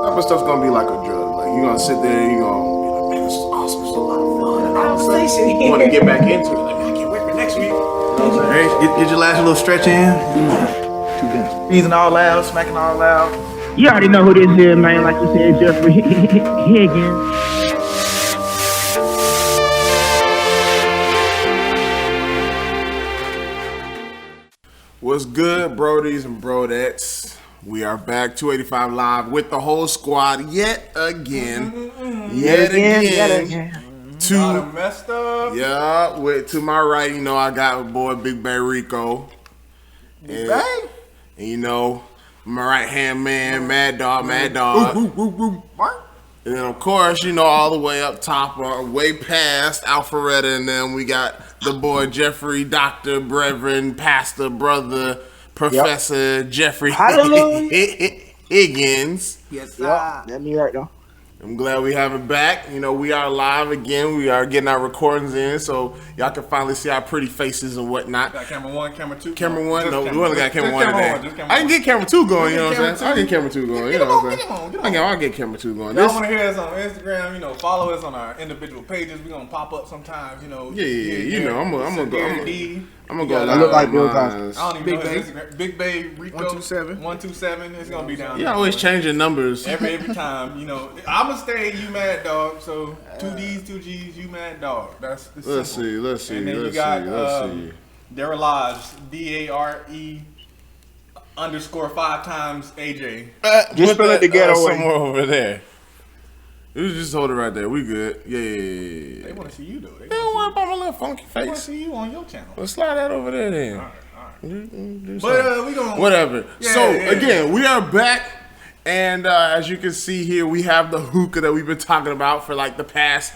type of stuff's gonna be like a drug. Like you're gonna sit there, you're gonna be like, man, this is awesome, this is a lot of fun. And all of a sudden, you wanna get back into it. Like, man, I can't wait for next week. You know what I'm saying? Hey, get your last little stretch in. Sneezing all loud, smacking all loud. You already know who this is, man. Like you said, Jeffrey Higgins. What's good, brodies and brodettes? We are back, 285 Live, with the whole squad yet again. Yet again. Messed up. Yeah, to my right, you know, I got my boy Big Bay Rico. And you know, my right hand man, Mad Dog. And then, of course, you know, all the way up top, way past Alpharetta, and then we got the boy Jeffrey, Dr. Reverend, Pastor, Brother, Professor Jeffrey Higgins. Yes, sir. That me right though. I'm glad we have it back. You know, we are live again. We are getting our recordings in, so y'all can finally see our pretty faces and whatnot. Got camera 1, camera 2. Camera 1? No, we only got camera 1 today. I can get camera 2 going, you know what I'm saying? I can get camera 2 going, you know what I'm saying? I'll get camera 2 going. Y'all want to hear us on Instagram, you know, follow us on our individual pages. We're going to pop up sometimes, you know. Yeah, you know, I'm going to go. I'm gonna go. I look like Bill Cosby. I don't even know his Instagram. Big Bay Rico 127. It's gonna be down there. You always changing numbers. Every time, you know. I'ma stay you mad dog. So 2 D's, 2 G's, you mad dog. That's the simple. Let's see. And then you got Darelage, DARE_5 times AJ. Just spell it together somewhere over there. You just hold it right there. We good. Yeah. They want to see you though. They don't worry about my little funky face. They want to see you on your channel. Let's slide that over there then. All right. But we gonna whatever. Yeah, so yeah. again, we are back, and as you can see here, we have the hookah that we've been talking about for like the past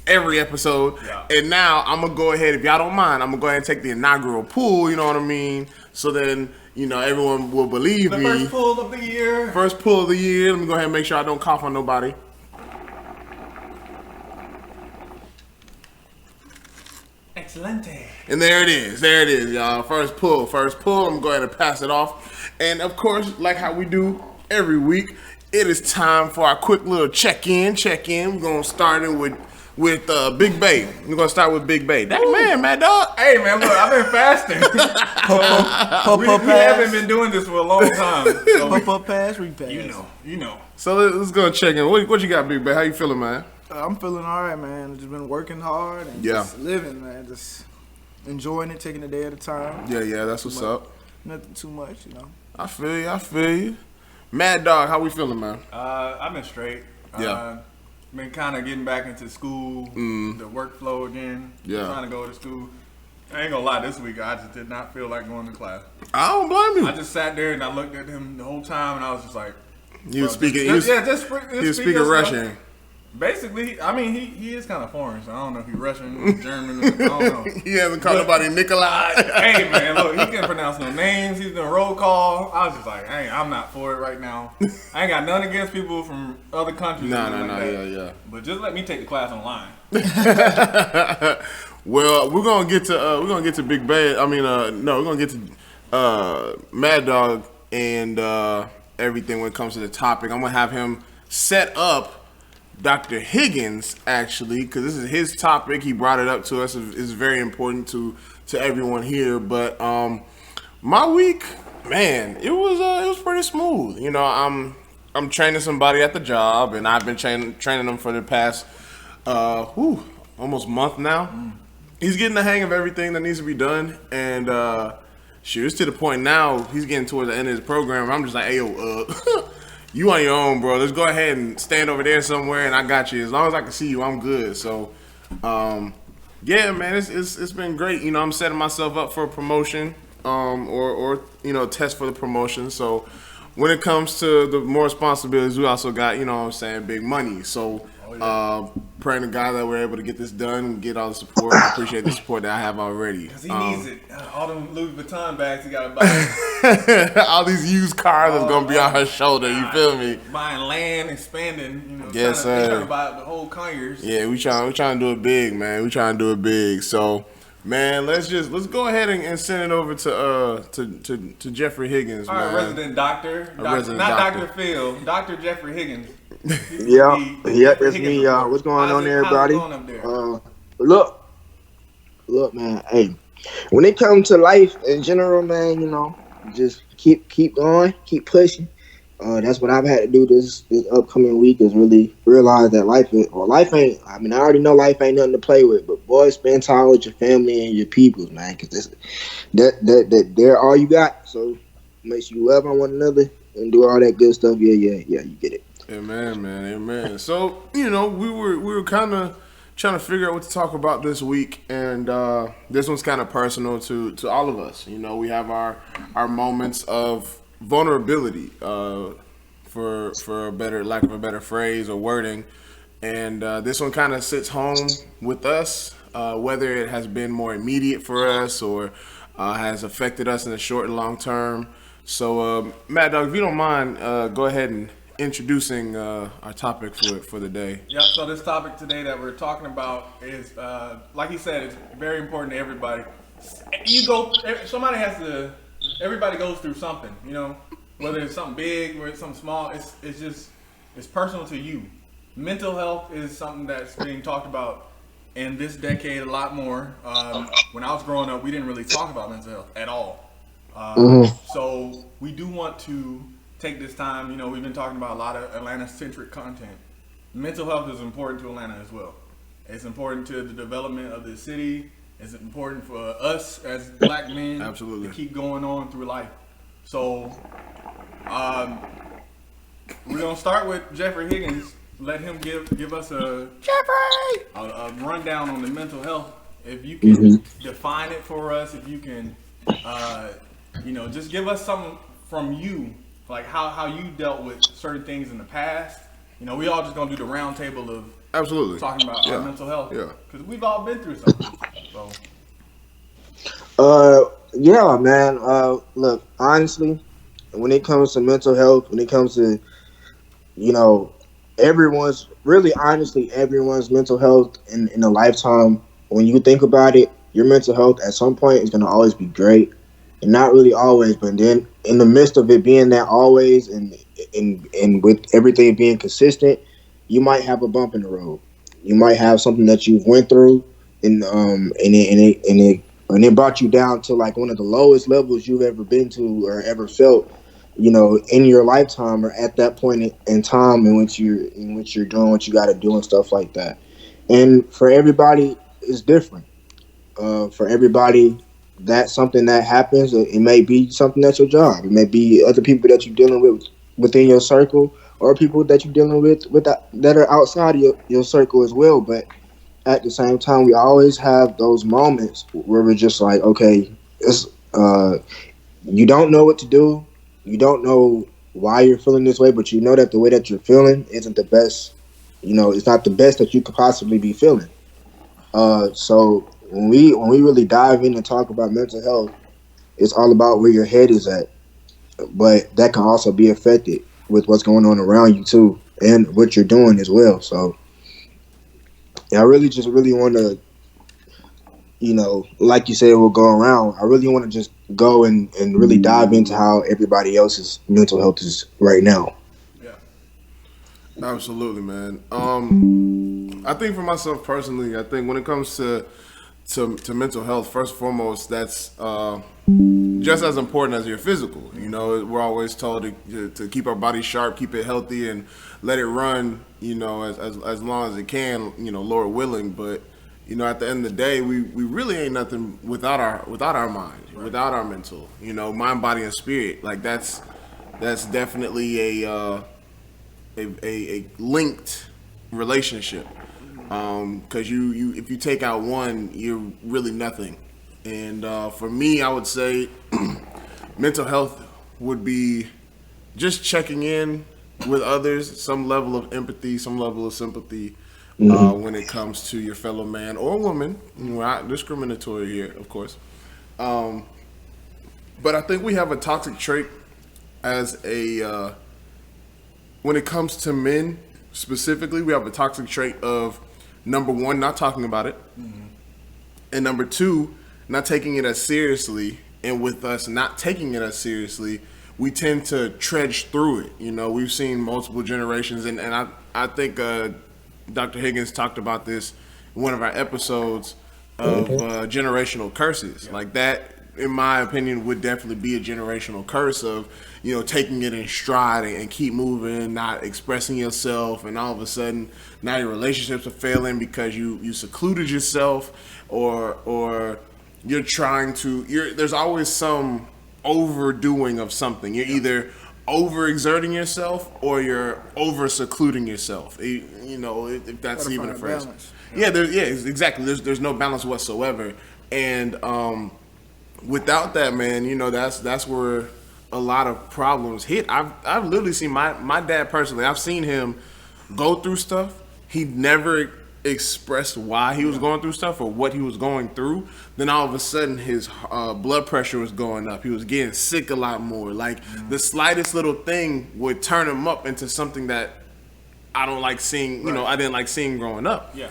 every episode. Yeah. And now I'm gonna go ahead, if y'all don't mind, I'm gonna go ahead and take the inaugural pool. You know what I mean? So then, you know, everyone will believe me. First pull of the year. First pull of the year. Let me go ahead and make sure I don't cough on nobody. Excelente. And there it is, y'all. First pull. I'm going to pass it off. And of course, like how we do every week, it is time for our quick little check-in. We're going to start it with Big Bay. We're going to start with Big Bay. That man, Mad Dog. Hey, man, look, I've been fasting. we haven't been doing this for a long time. So pass, repass. You know. So let's go check in. What you got, Big Bay? How you feeling, man? I'm feeling all right, man. Just been working hard and just living, man. Just enjoying it, taking a day at a time. Yeah, that's what's up. Nothing too much, you know. I feel you. Mad Dog, how we feeling, man? I've been straight. Been kind of getting back into school, the workflow again. Yeah. Trying to go to school. I ain't gonna lie, this week I just did not feel like going to class. I don't blame you. I just sat there and I looked at him the whole time and I was just like, He was speaking Russian. Basically, I mean, he is kind of foreign, so I don't know if he's Russian, German, I don't know. He hasn't called nobody Nikolai. Hey, man, look, he can't pronounce no names. He's doing roll call. I was just like, hey, I'm not for it right now. I ain't got nothing against people from other countries. Yeah. But just let me take the class online. Well, we're gonna get to Big Bay. I mean, no, we're gonna get to Mad Dog and everything when it comes to the topic. I'm gonna have him set up Dr. Higgins, actually, because this is his topic. He brought it up to us. It's very important to everyone here. But my week, man, it was pretty smooth. You know, I'm training somebody at the job, and I've been training them for the past almost month now. He's getting the hang of everything that needs to be done, and it's to the point now he's getting towards the end of his program. I'm just like, hey, yo, you on your own, bro. Let's go ahead and stand over there somewhere, and I got you. As long as I can see you, I'm good. So, yeah, man, it's been great. You know, I'm setting myself up for a promotion, or you know, test for the promotion. So, when it comes to the more responsibilities, we also got, you know what I'm saying, big money. So, praying to God that we're able to get this done and get all the support. I appreciate the support that I have already. Because he needs it. All them Louis Vuitton bags he got to buy. All these used cars that's going to be on her shoulder, you feel me? Buying land, expanding, you know, yes, trying to buy the whole Conyers. Yeah, we trying to do it big, man. We trying to do it big. So, Man, let's go ahead and send it over to Jeffrey Higgins, All man. right, resident doctor. Resident Not doctor. Dr. Phil, Dr. Jeffrey Higgins. Yeah, Jeffrey that's Higgins me, report. What's going on, How's everybody? it going up there? Look, man. Hey, when it comes to life in general, man, just keep going, keep pushing. That's what I've had to do this upcoming week is really realize that life ain't. I mean, I already know life ain't nothing to play with, but boy, spend time with your family and your peoples, man, because they're all you got. So make sure you love on one another and do all that good stuff. Yeah, you get it. Amen, man, amen. So we were kind of trying to figure out what to talk about this week, and this one's kind of personal to all of us. We have our moments of vulnerability, for a better lack of a better phrase or wording, and this one kind of sits home with us, whether it has been more immediate for us or has affected us in the short and long term. So, Mad Dog, if you don't mind, go ahead and introducing our topic for the day. Yep. So this topic today that we're talking about is, like he said, it's very important to everybody. Everybody goes through something, whether it's something big or it's something small. It's personal to you. Mental health is something that's being talked about in this decade a lot more. When I was growing up, we didn't really talk about mental health at all. So we do want to take this time. We've been talking about a lot of Atlanta-centric content. Mental health is important to Atlanta as well. It's important to the development of the city. It's important for us as black men Absolutely. to keep going on through life. So we're gonna start with Jeffrey Higgins. Let him give us a rundown on the mental health. If you can define it for us, if you can, just give us something from you, like how you dealt with certain things in the past. We all just gonna do the round table of Absolutely talking about our mental health. Yeah, because we've all been through something. Yeah, man. Look, honestly, when it comes to mental health, when it comes to, everyone's mental health in a lifetime, when you think about it, your mental health at some point is going to always be great. And not really always, but then in the midst of it being that always and with everything being consistent, you might have a bump in the road. You might have something that you've went through and it brought you down to like one of the lowest levels you've ever been to or ever felt, in your lifetime or at that point in time in which you're doing what you got to do and stuff like that. And for everybody, it's different. For everybody, that's something that happens. It may be something that's your job. It may be other people that you're dealing with within your circle, or people that you're dealing with that are outside of your circle as well. But at the same time, we always have those moments where we're just like, okay, it's you don't know what to do. You don't know why you're feeling this way, but you know that the way that you're feeling isn't the best. It's not the best that you could possibly be feeling. So when we really dive in and talk about mental health, it's all about where your head is at. But that can also be affected with what's going on around you too, and what you're doing as well. So I really want to, like you said, we'll go around. I really want to just go and really dive into how everybody else's mental health is right now. Yeah. Absolutely, man. I think for myself personally, I think when it comes to mental health, first and foremost, that's just as important as your physical. We're always told to keep our body sharp, keep it healthy, and let it run. As long as it can. Lord willing. But at the end of the day, we really ain't nothing without our mind, right. Without our mental. Mind, body, and spirit. Like that's definitely a linked relationship. Because you if you take out one, you're really nothing. And for me, I would say mental health would be just checking in with others, some level of empathy, some level of sympathy when it comes to your fellow man or woman. We're not discriminatory here, of course. But I think we have a toxic trait as when it comes to men specifically, we have a toxic trait of, number one, not talking about it. And number two, not taking it as seriously. And with us not taking it as seriously, we tend to trudge through it. You know, we've seen multiple generations, and I think Dr. Higgins talked about this in one of our episodes of generational curses. Like that, in my opinion, would definitely be a generational curse of, you know, taking it in stride and keep moving, not expressing yourself, and all of a sudden now your relationships are failing because you secluded yourself, or you're trying to. There's always some overdoing of something. You're either overexerting yourself or you're over secluding yourself. You know, if that's even a phrase. Yeah, exactly. There's no balance whatsoever, and without that, man, you know, that's where a lot of problems hit. I've literally seen my dad personally. I've seen him go through stuff. He never expressed why he was going through stuff or what he was going through. Then all of a sudden his blood pressure was going up. He was getting sick a lot more. Like the slightest little thing would turn him up into something that I don't like seeing, you know, I didn't like seeing growing up. Yeah.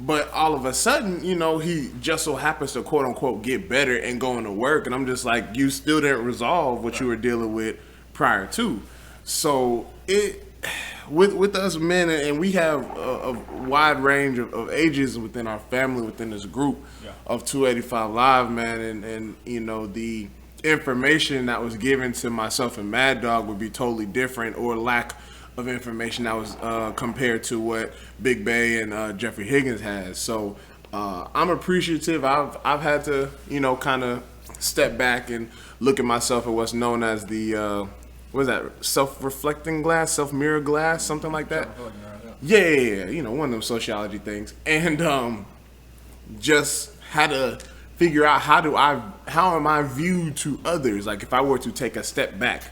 But all of a sudden, you know, he just so happens to quote unquote get better and going to work. And I'm just like, you still didn't resolve what you were dealing with prior to. So with us men, and we have a wide range of ages within our family, within this group of 285 Live, man, and you know, the information that was given to myself and Mad Dog would be totally different, or lack of information that was compared to what Big Bay and Jeffrey Higgins has. So I'm appreciative. I've had to, you know, kind of step back and look at myself at what's known as the what is that, self-reflecting glass, self-mirror glass, something like that. Yeah, you know, one of them sociology things. And just had to figure out how am I viewed to others? Like if I were to take a step back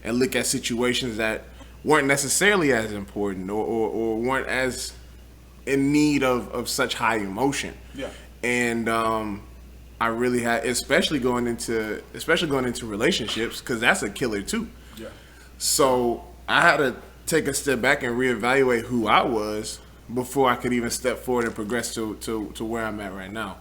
and look at situations that weren't necessarily as important or weren't as in need of such high emotion. Yeah. And I really had, especially going into relationships, because that's a killer too. Yeah. So I had to take a step back and reevaluate who I was before I could even step forward and progress to where I'm at right now.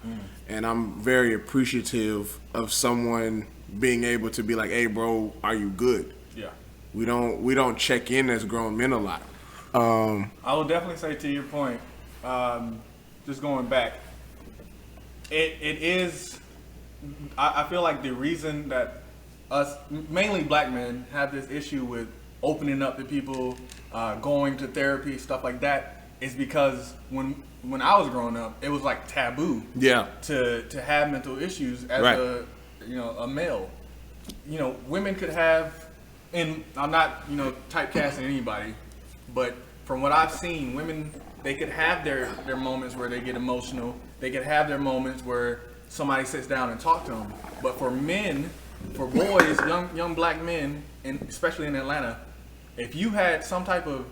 And I'm very appreciative of someone being able to be like, hey bro, are you good? Yeah. We don't check in as grown men a lot. I will definitely say, to your point, just going back, it is, I feel like the reason that us, mainly black men, have this issue with opening up to people, going to therapy, stuff like that, is because when I was growing up, it was like taboo to have mental issues as a male. You know, women could have, and I'm not, you know, typecasting anybody, but from what I've seen, women, they could have their moments where they get emotional. They could have their moments where somebody sits down and talks to them. But for men, for boys, young black men, and especially in Atlanta, if you had some type of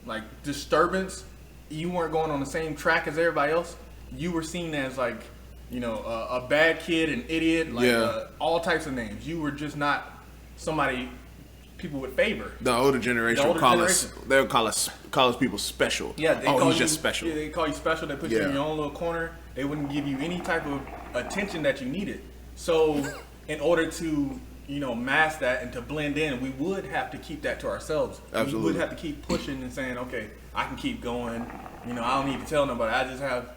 like disturbance, you weren't going on the same track as everybody else, you were seen as like, you know, a bad kid, an idiot, like all types of names. You were just not somebody people would favor. The older generation they'll call us people special. Yeah, he's just special. Yeah, they call you special. They put you in your own little corner. They wouldn't give you any type of attention that you needed. So in order to, you know, mask that and to blend in, we would have to keep that to ourselves. Absolutely. We would have to keep pushing and saying, okay, I can keep going. You know, I don't need to tell nobody. I just have.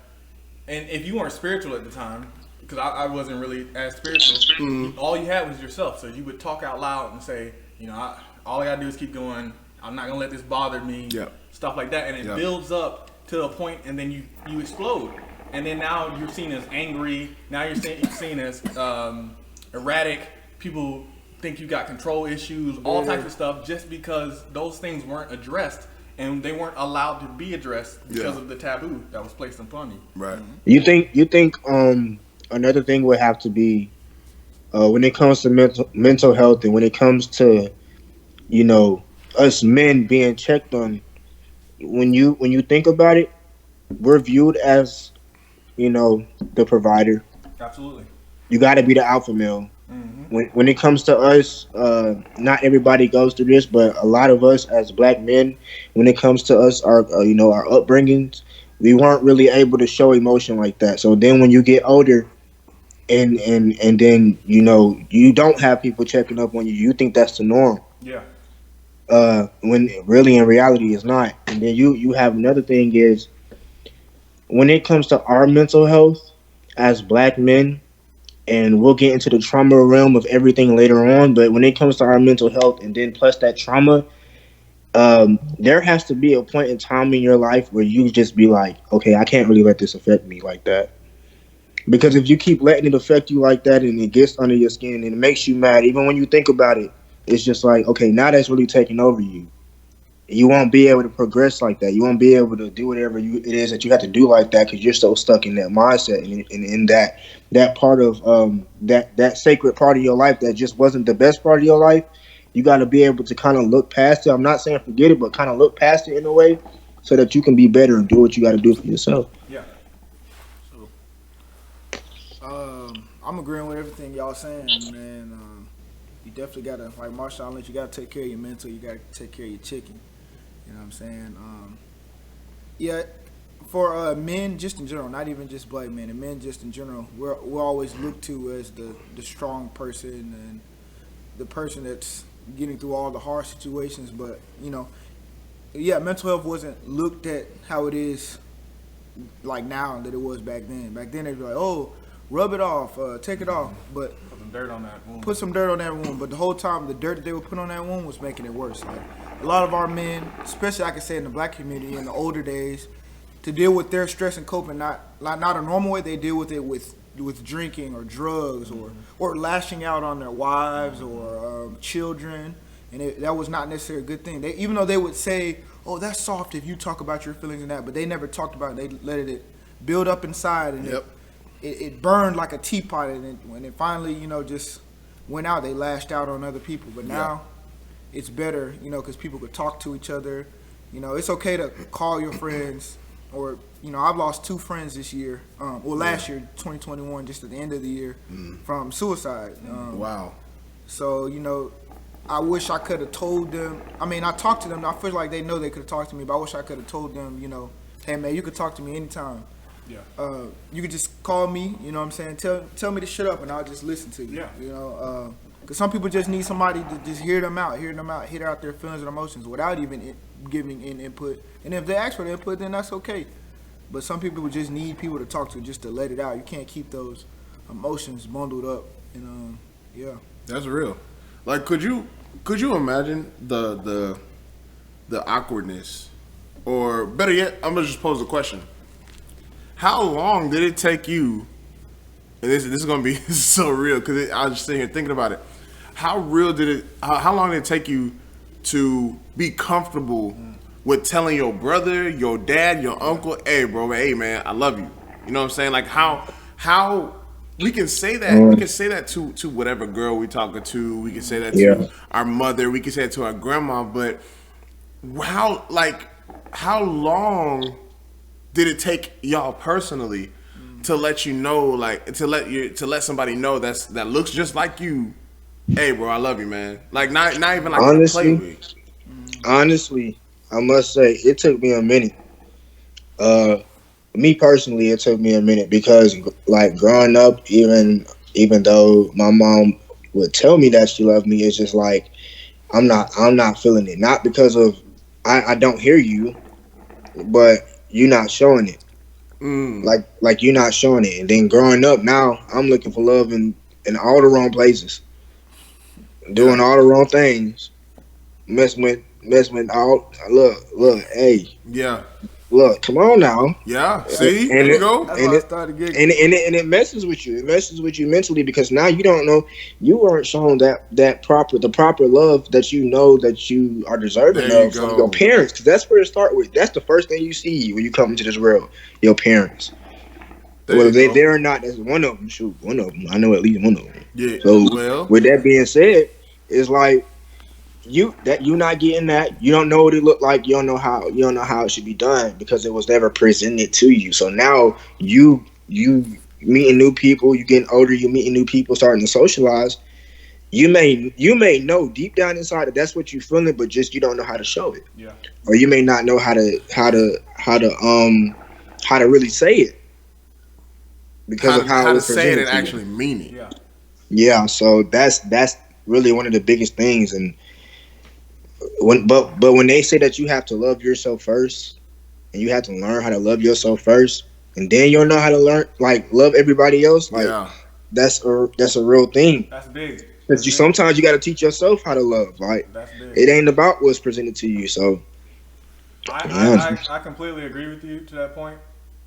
And if you weren't spiritual at the time, because I wasn't really as spiritual, all you had was yourself. So you would talk out loud and say, you know, all I gotta do is keep going. I'm not gonna let this bother me. Stuff like that, and it builds up to a point, and then you explode. And then now you're seen as angry. Now you're seen as erratic. People think you got control issues, all types of stuff, just because those things weren't addressed, and they weren't allowed to be addressed because of the taboo that was placed upon you. Right. You think another thing would have to be when it comes to mental health, and when it comes to, you know, us men being checked on. When you think about it, we're viewed as, you know, the provider. Absolutely. You got to be the alpha male. When it comes to us, not everybody goes through this, but a lot of us as black men, when it comes to us, our our upbringings, We weren't really able to show emotion like that. So then when you get older, and then you don't have people checking up on you, you think that's the norm. Yeah. When really in reality it's not. And then you have another thing is when it comes to our mental health as black men, and we'll get into the trauma realm of everything later on. But when it comes to our mental health, and then plus that trauma, there has to be a point in time in your life where you just be like, okay, I can't really let this affect me like that. Because if you keep letting it affect you like that, and it gets under your skin and it makes you mad, even when you think about it, it's just like, okay, now that's really taking over you. You won't be able to progress like that. You won't be able to do whatever it is that you have to do like that, because you're so stuck in that mindset, and in that part of that sacred part of your life that just wasn't the best part of your life. You got to be able to kind of look past it. I'm not saying forget it, but kind of look past it in a way so that you can be better and do what you got to do for yourself. Yeah. I'm agreeing with everything y'all saying, man. You definitely gotta, like Marshawn Lynch, you gotta take care of your mental. You gotta take care of your chicken. You know what I'm saying? Yeah, for men just in general, not even just black men, and men just in general, we're always looked to as the strong person and the person that's getting through all the hard situations. But yeah, mental health wasn't looked at how it is like now that it was back then. Back then they'd be like, oh, rub it off, take it off, but Put some dirt on that wound. put some dirt on that wound. But the whole time, the dirt that they would put on that wound was making it worse. Like a lot of our men, especially I could say in the black community in the older days, to deal with their stress and coping, not a normal way, they deal with it with drinking or drugs or lashing out on their wives or children, and that was not necessarily a good thing. Even though they would say, "Oh, that's soft if you talk about your feelings and that," but they never talked about it. They let it build up inside, and it burned like a teapot, and when it finally, just went out, they lashed out on other people. But now it's better, because people could talk to each other. It's okay to call your friends, or, I've lost 2 friends this year, last year, 2021, just at the end of the year, from suicide. Wow. So, I wish I could have told them. I mean, I talked to them. I feel like they know they could have talked to me, but I wish I could have told them, hey, man, you could talk to me anytime. Yeah. You could just call me, you know what I'm saying? Tell me to shut up and I'll just listen to you. Yeah. Because some people just need somebody to just hear them out, hear out their feelings and emotions without even giving in input. And if they ask for the input, then that's okay. But some people just need people to talk to just to let it out. You can't keep those emotions bundled up. And yeah. That's real. Like, could you imagine the awkwardness, or better yet, I'm gonna just pose a question. How long did it take you? And this is gonna be so real, because I was just sitting here thinking about it. How real did it? How long did it take you to be comfortable with telling your brother, your dad, your uncle, hey, bro, hey, man, I love you. You know what I'm saying? Like how we can say that. We can say that to whatever girl we talking to. We can say that to our mother. We can say it to our grandma. But how long did it take y'all personally to let you know, like to let somebody know that looks just like you? Hey, bro, I love you, man. Like not even like Honestly, play with. Honestly, I must say it took me a minute. Me personally, it took me a minute, because like growing up, even though my mom would tell me that she loved me, it's just like I'm not feeling it. Not because of I don't hear you, but you're not showing it. Like you're not showing it. And then growing up now, I'm looking for love in all the wrong places, doing all the wrong things, messing with all. Look, hey. Yeah. Look, come on now. Yeah. See, there you go. That's why I started giggling. And it messes with you. It messes with you mentally, because now you don't know. You weren't shown the proper love that you know that you are deserving There you of from go. your parents. Because that's where it starts with. That's the first thing you see when you come into this world. Your parents. There Whether you go. they're not, that's one of them. Shoot, one of them. I know at least one of them. Yeah. So Well. with that being said, it's like you not getting that. You don't know what it looked like. You don't know how it should be done, because it was never presented to you. So now you meeting new people, you getting older, you meeting new people, starting to socialize. You may know deep down inside that that's what you're feeling, but just you don't know how to show it. Yeah. Or you may not know how to how to really say it because of how how it to was say it presented and to you. actually mean it. Yeah. Yeah, so that's really one of the biggest things. And but when they say that you have to love yourself first, and you have to learn how to love yourself first, and then you'll know how to learn like love everybody else. Like Yeah. that's a real thing. That's big. Because That's you big. sometimes you got to teach yourself how to love. Like That's big. it ain't about what's presented to you. So yeah, I completely agree with you to that point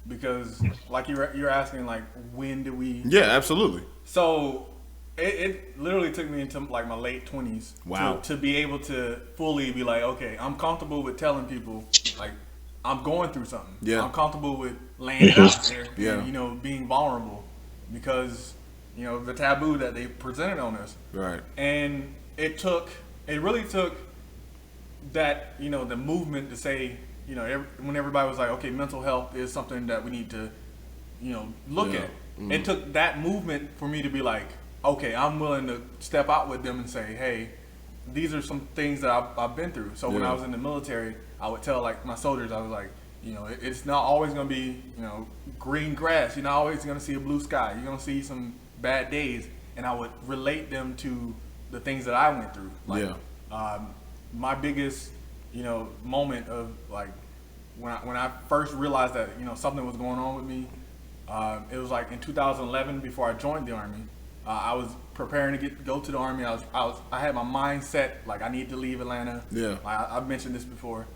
because like you're asking like when do we Yeah, absolutely. so it literally took me into like my late 20s Wow. to be able to fully be like okay I'm comfortable with telling people like I'm going through something. Yeah. I'm comfortable with laying it out there Yeah. and being vulnerable because the taboo that they presented on us. Right. And it really took that the movement to say when everybody was like okay mental health is something that we need to look Yeah. at. It took that movement for me to be like okay I'm willing to step out with them and say hey these are some things that I've been through. So when Yeah. I was in the military I would tell like my soldiers I was like it's not always going to be green grass. You're not always going to see a blue sky. You're going to see some bad days, and I would relate them to the things that I went through. Like, Yeah. my biggest, moment of like when I first realized that something was going on with me. It was like in 2011 before I joined the army. I was preparing to go to the army. I had my mind set like I need to leave Atlanta. Yeah. I've mentioned this before,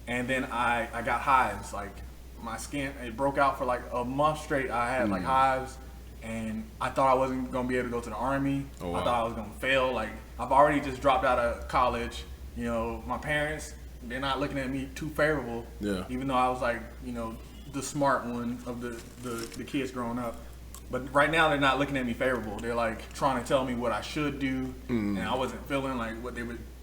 and then I got hives. Like my skin, it broke out for like a month straight. I had like hives. And I thought I wasn't going to be able to go to the army. Oh, wow. I thought I was going to fail. Like, I've already just dropped out of college. My parents, they're not looking at me too favorable. Yeah. Even though I was like, the smart one of the kids growing up. But right now, they're not looking at me favorable. They're like trying to tell me what I should do. And I wasn't feeling like what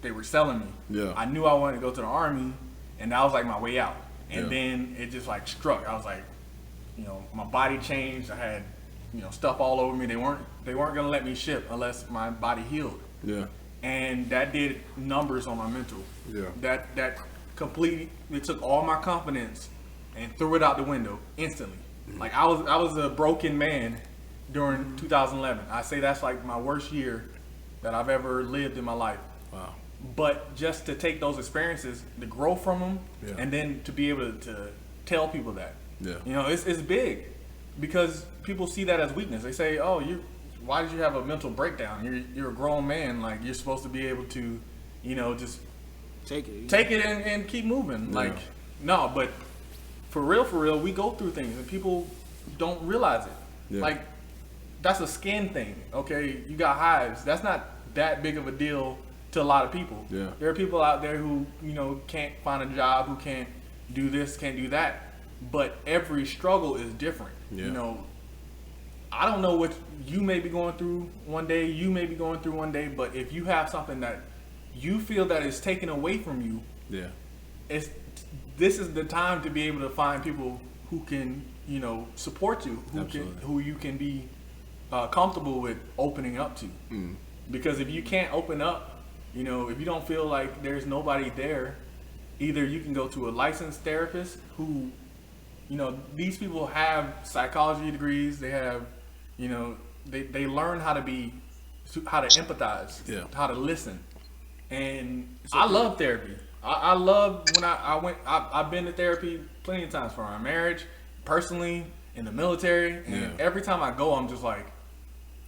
they were selling me. Yeah. I knew I wanted to go to the army. And that was like my way out. And Yeah. then it just like struck. I was like, my body changed. I had stuff all over me. They weren't gonna let me ship unless my body healed. Yeah. And that did numbers on my mental. Yeah. That completely it took all my confidence and threw it out the window instantly. Like I was a broken man during 2011. I say that's like my worst year that I've ever lived in my life. Wow. But just to take those experiences, to grow from them, Yeah. and then to be able to tell people that. Yeah. It's big. Because people see that as weakness. They say, "Oh, why did you have a mental breakdown? You're a grown man. Like you're supposed to be able to, just Take it. take it and keep moving." Yeah. Like no, but for real, we go through things and people don't realize it. Yeah. Like that's a skin thing. Okay, you got hives. That's not that big of a deal to a lot of people. Yeah. There are people out there who can't find a job, who can't do this, can't do that. But every struggle is different. Yeah. I don't know what you may be going through one day, you may be going through one day, but if you have something that you feel that is taken away from you, Yeah. this is the time to be able to find people who can, support you, Absolutely. who you can be comfortable with opening up to. Because if you can't open up, if you don't feel like there's nobody there, either you can go to a licensed therapist who these people have psychology degrees. They have, they learn how to empathize, Yeah. how to listen. And I love therapy. I love when I've been to therapy plenty of times for my marriage, personally, in the military. And Yeah. every time I go, I'm just like,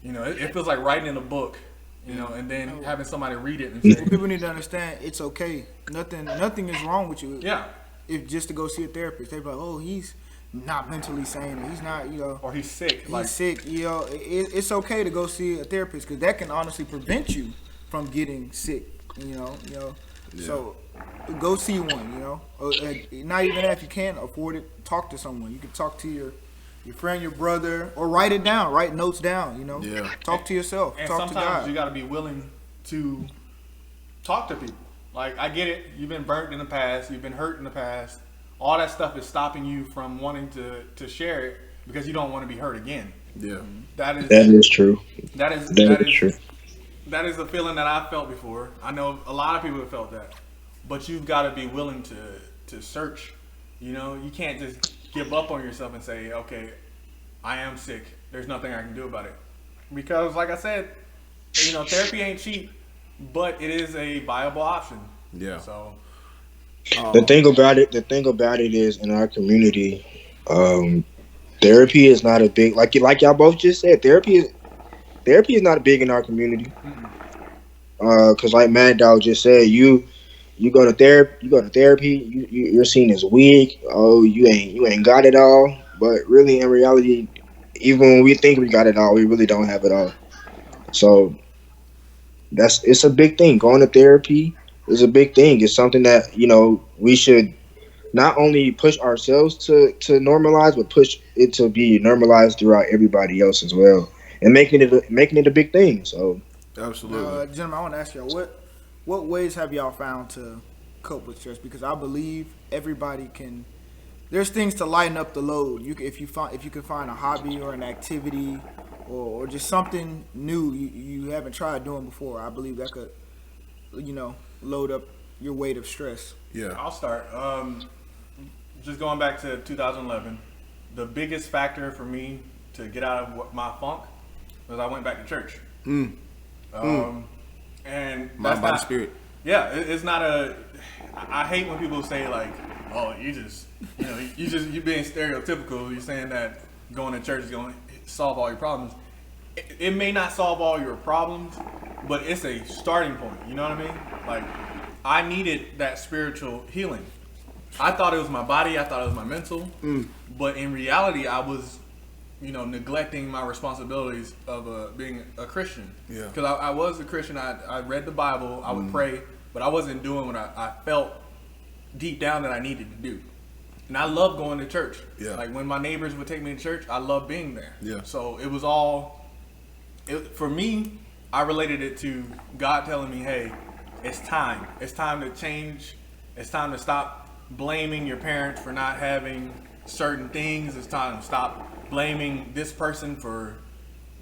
it feels like writing in a book, and then having somebody read it and say, People need to understand it's okay. Nothing is wrong with you. yeah, If just to go see a therapist, they be like, oh, he's not mentally sane. He's not, or he's sick. he's sick. It's okay to go see a therapist because that can honestly prevent you from getting sick. So go see one. Not even that if you can't afford it, talk to someone. You can talk to your friend, your brother, or write it down. Write notes down. Yeah. Talk to yourself. And Talk to sometimes God. you got to be willing to talk to people. Like, I get it. You've been burnt in the past. You've been hurt in the past. All that stuff is stopping you from wanting to share it because you don't want to be hurt again. Yeah. that is true. That is true. That is a feeling that I've felt before. I know a lot of people have felt that. But you've got to be willing to search. You can't just give up on yourself and say, okay, I am sick. There's nothing I can do about it. Because, like I said, therapy ain't cheap, but it is a viable option. Yeah. So The thing about it is in our community, therapy is not a big like y'all both just said. Therapy is not big in our community. Cause like Mad Dog just said, you go to therapy, you're seen as weak. Oh, you ain't got it all. But really, in reality, even when we think we got it all, we really don't have it all. So it's a big thing. Going to therapy is a big thing. It's something that we should not only push ourselves to normalize, but push it to be normalized throughout everybody else as well, and making it a big thing. So Absolutely. Gentlemen, I want to ask y'all what ways have y'all found to cope with stress? Because I believe everybody can. There's things to lighten up the load. If you can find a hobby or an activity or just something new you haven't tried doing before, I believe that could load up your weight of stress. Yeah. I'll start. Just going back to 2011, the biggest factor for me to get out of my funk was I went back to church. And Mind, that's body, not, spirit. yeah, it's not a. I hate when people say like, "Oh, you're being stereotypical. You're saying that going to church is going to solve all your problems." It may not solve all your problems, but it's a starting point. You know what I mean? Like, I needed that spiritual healing. I thought it was my body. I thought it was my mental. But in reality, I was, neglecting my responsibilities of being a Christian. Yeah. Because I was a Christian. I read the Bible. I would pray, but I wasn't doing what I felt deep down that I needed to do. And I love going to church. Yeah. Like when my neighbors would take me to church, I loved being there. Yeah. So it was all, for me, I related it to God telling me, hey, it's time. It's time to change. It's time to stop blaming your parents for not having certain things. It's time to stop blaming this person for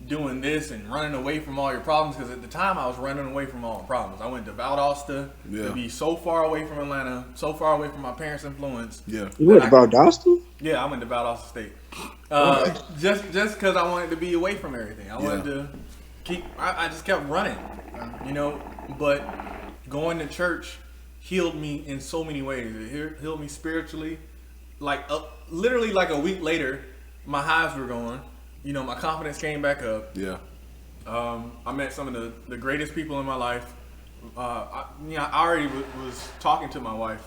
doing this and running away from all your problems. Because at the time I was running away from all the problems. I went to Valdosta to be so far away from Atlanta, so far away from my parents' influence. Yeah. you went to Valdosta? Yeah, I went to Valdosta State. Just because I wanted to be away from everything. I wanted to keep. I just kept running, But going to church healed me in so many ways. It healed me spiritually. Like literally, like a week later, my highs were going. My confidence came back up. Yeah. I met some of the greatest people in my life. I already was talking to my wife.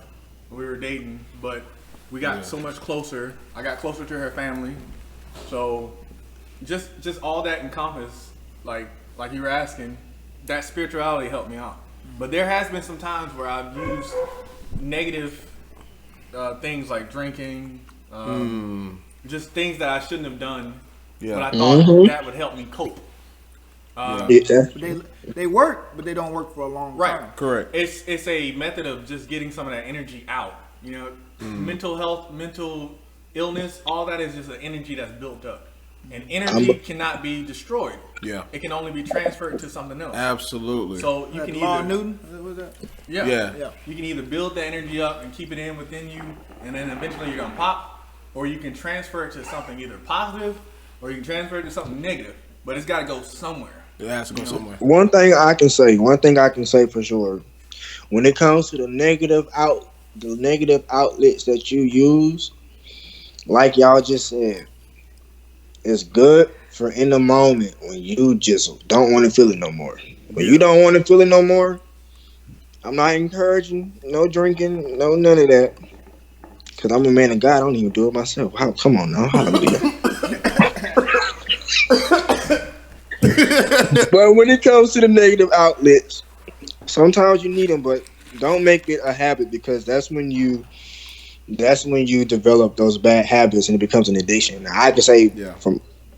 We were dating, but we got so much closer. I got closer to her family. So just all that encompassed, like you were asking, that spirituality helped me out. But there has been some times where I've used negative things like drinking, just things that I shouldn't have done. Yeah. But I thought that would help me cope. They work, but they don't work for a long time. Correct. It's a method of just getting some of that energy out. Mental health, mental illness, all that is just an energy that's built up. And energy cannot be destroyed. Yeah. It can only be transferred to something else. Absolutely. So you can Law either Newton, was that? yeah. You can either build the energy up and keep it in within you, and then eventually you're gonna pop, or you can transfer it to something either positive, or you can transfer it to something negative. But it's got to go somewhere. It has to go somewhere. One thing I can say for sure, when it comes to the negative outlets that you use, like y'all just said, it's good for in the moment when you just don't want to feel it no more. When you don't want to feel it no more, I'm not encouraging no drinking, no none of that. Cause I'm a man of God, I don't even do it myself. Wow, come on now, hallelujah. But when it comes to the negative outlets, sometimes you need them, but don't make it a habit, because that's when you develop those bad habits and it becomes an addiction. Now, I can say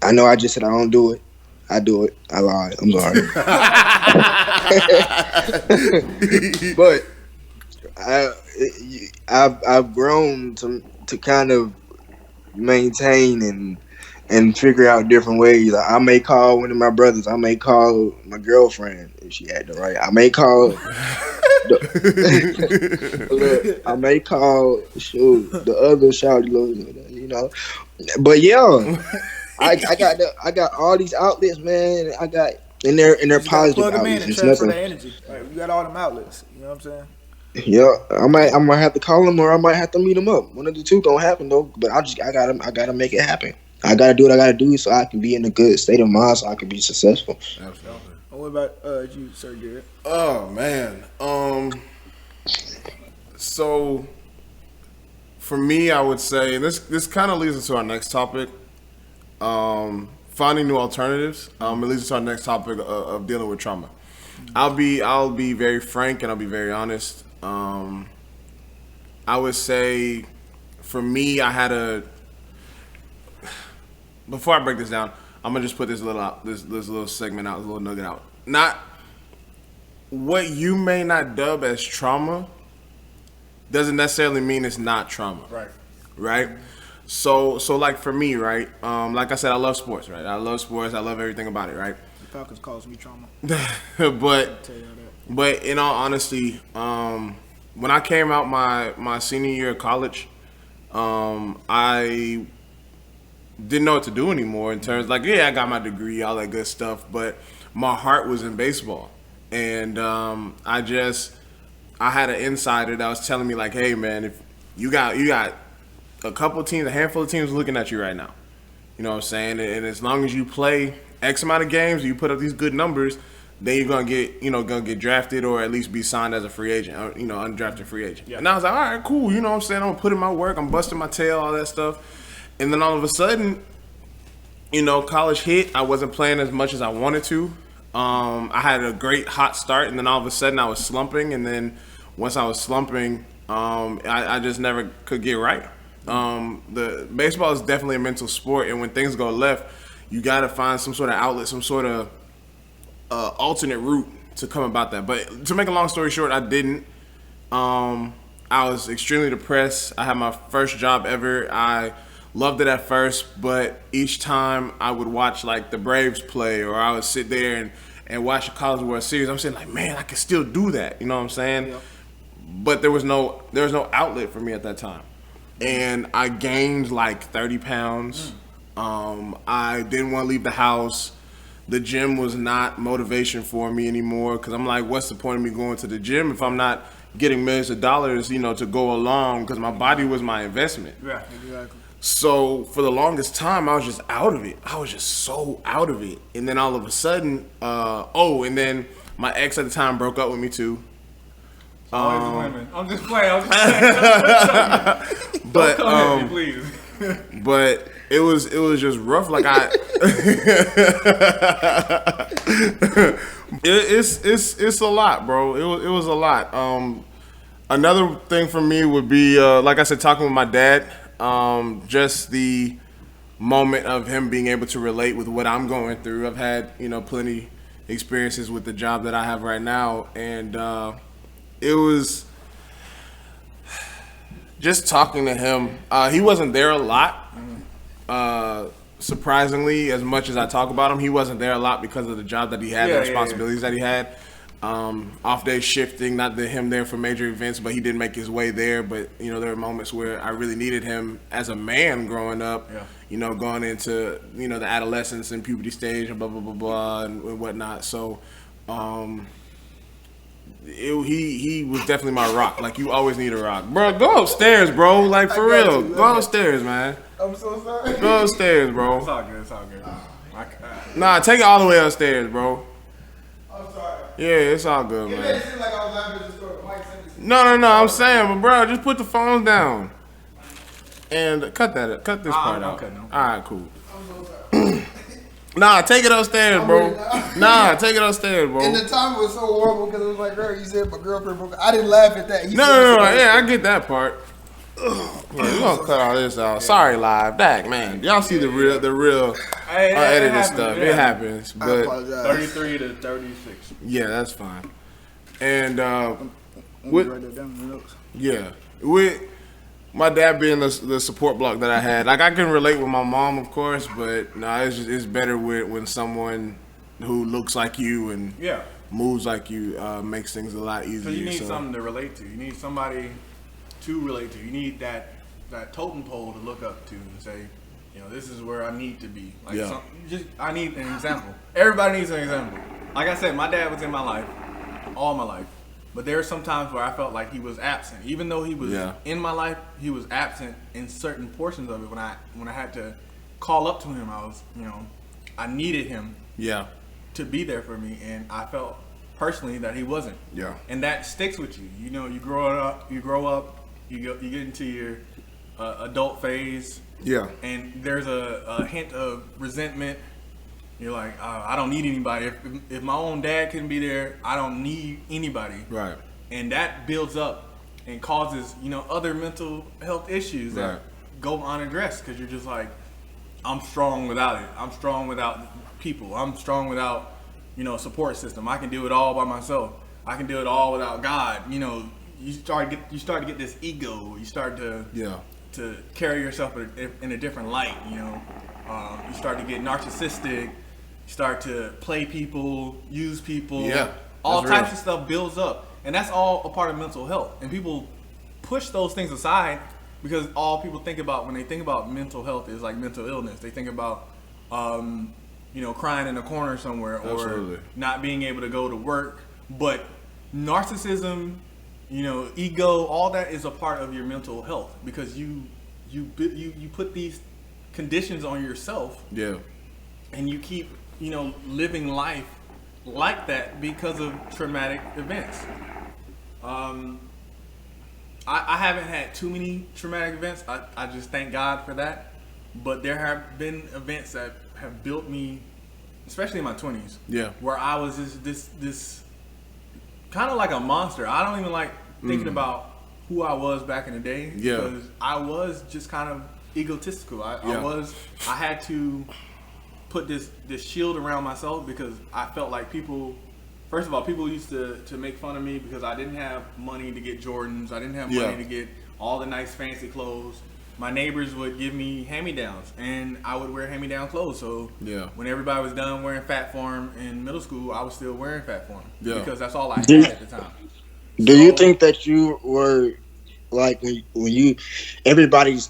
I know I just said I don't do it. I do it. I lied. I'm sorry. But I've grown to kind of maintain and figure out different ways. I may call one of my brothers. I may call my girlfriend if she acting right. I may call Look, I may call the other shouty, you know. But yeah, I got all these outlets, man. I got and they're You just gotta positive plug them in outlets. and It's transfer nothing. the energy. Like, you got all them outlets. You know what I'm saying? Yeah, I might have to call them or I might have to meet them up. One of the two gonna happen though. But I gotta make it happen. I gotta do what I gotta do so I can be in a good state of mind so I can be successful. Absolutely. And what about you, Sir Garrett? Oh man. So for me, I would say this kind of leads us to our next topic. Finding new alternatives. It leads us to our next topic of dealing with trauma. I'll be very frank and I'll be very honest. I would say, for me, I had a. Before I break this down, I'm gonna just put this little segment out, this little nugget out. Not what you may not dub as trauma doesn't necessarily mean it's not trauma. Right. So like for me, right? Like I said, I love sports, right? I love sports. I love everything about it, right? The Falcons caused me trauma. But in all honesty, when I came out my senior year of college, I didn't know what to do anymore in terms I got my degree, all that good stuff, but my heart was in baseball, and I had an insider that was telling me like, hey man, if you got a handful of teams looking at you right now, you know what I'm saying, and as long as you play X amount of games, you put up these good numbers, then you're gonna get drafted or at least be signed as a free agent, or, undrafted free agent. Yeah. And I was like, all right, cool, you know what I'm saying, I'm gonna put in my work, I'm busting my tail, all that stuff. And then all of a sudden, college hit. I wasn't playing as much as I wanted to. I had a great hot start, and then all of a sudden I was slumping. And then once I was slumping, I just never could get right. The baseball is definitely a mental sport, and when things go left, you got to find some sort of outlet, some sort of alternate route to come about that. But to make a long story short, I didn't. I was extremely depressed. I had my first job ever. I loved it at first, but each time I would watch like the Braves play, or I would sit there and watch the College World Series, I'm saying like, man, I can still do that. You know what I'm saying? Yep. But there was no outlet for me at that time, and I gained like 30 pounds. I didn't want to leave the house. The gym was not motivation for me anymore, because I'm like, what's the point of me going to the gym if I'm not getting millions of dollars, to go along? Because my body was my investment. Yeah, exactly. So for the longest time, I was just out of it. I was just so out of it. And then all of a sudden, and then my ex at the time broke up with me too. Always women. I'm just playing. But come at me, please. But it was just rough. Like it's a lot, bro. It was a lot. Another thing for me would be like I said, talking with my dad. Just the moment of him being able to relate with what I'm going through. I've had, plenty experiences with the job that I have right now, and it was just talking to him. He wasn't there a lot. Surprisingly, as much as I talk about him, he wasn't there a lot because of the job that he had, the responsibilities that he had. Off day shifting, not that him there for major events, but he did make his way there. But there were moments where I really needed him as a man growing up. Yeah. Going into the adolescence and puberty stage and blah blah blah blah and whatnot. So, he was definitely my rock. Like, you always need a rock, bro. Go upstairs, bro. Like, for real, go upstairs, man. I'm so sorry. Go upstairs, bro. It's all good. It's all good. My God. Nah, take it all the way upstairs, bro. I'm sorry. Yeah, it's all good, It man. made it seem like I was laughing at the story. Mike sent me some- No, I'm saying, but bro, just put the phone down and cut this part out. Okay, no. All right, cool. I'm so sorry. Nah, take it upstairs, bro. Nah, take it upstairs, bro. And the time was so horrible because it was like, girl, you said my girlfriend broke up. I didn't laugh at that. No, yeah, I get that part. Yeah, we're gonna cut all this out. Sorry, live. Back, man. Y'all see the real unedited stuff. It happens. I But apologize. 33 to 36. yeah, that's fine. And Let me write that down in the notes. yeah, with my dad being the support block that I had, like, I can relate with my mom, of course, but it's better when someone who looks like you and Yeah. moves like you, makes things a lot easier. So you need something to relate to. You need somebody to relate to. You need that totem pole to look up to and say, you know, this is where I need to be. Like, I need an example. Everybody needs an example. Like I said, my dad was in my life, all my life. But there are some times where I felt like he was absent. Even though he was in my life, he was absent in certain portions of it. When I had to call up to him, I needed him to be there for me, and I felt personally that he wasn't. Yeah. And that sticks with you. You know, you grow up, you get into your adult phase. Yeah. And there's a hint of resentment. You're like, I don't need anybody. If my own dad couldn't be there, I don't need anybody. Right. And that builds up and causes, other mental health issues that go unaddressed, because you're just like, I'm strong without it. I'm strong without people. I'm strong without, support system. I can do it all by myself. I can do it all without God. You start to get this ego. You start to carry yourself in a different light. You start to get narcissistic. You start to play people, use people. Yeah, all types of stuff builds up, and that's all a part of mental health. And people push those things aside because all people think about when they think about mental health is like mental illness. They think about crying in a corner somewhere, or not being able to go to work. But narcissism, ego, all that is a part of your mental health, because you put these conditions on yourself. Yeah. And you keep, living life like that because of traumatic events. I haven't had too many traumatic events. I just thank God for that. But there have been events that have built me, especially in my 20s. Yeah. Where I was just this kind of like a monster. I don't even like thinking about who I was back in the day. Yeah. Because I was just kind of egotistical. I had to put this shield around myself, because I felt like people used to make fun of me because I didn't have money to get Jordans. I didn't have money to get all the nice fancy clothes. My neighbors would give me hand-me-downs, and I would wear hand-me-down clothes. So when everybody was done wearing Fat Form in middle school, I was still wearing Fat Form because that's all I had at the time. Do you think that you were like when you everybody's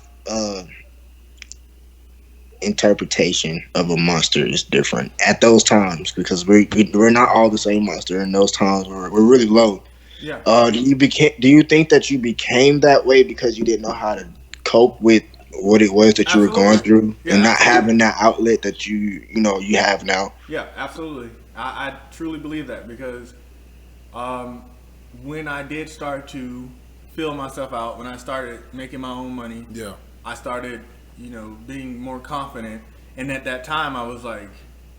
interpretation of a monster is different at those times, because we're not all the same monster. In those times we're really low. Yeah. Do you think that you became that way because you didn't know how to cope with what it was that you were going through, and not having that outlet that you have now? Yeah, absolutely. I truly believe that, because when I did start to fill myself out, when I started making my own money, I started being more confident. And at that time, I was like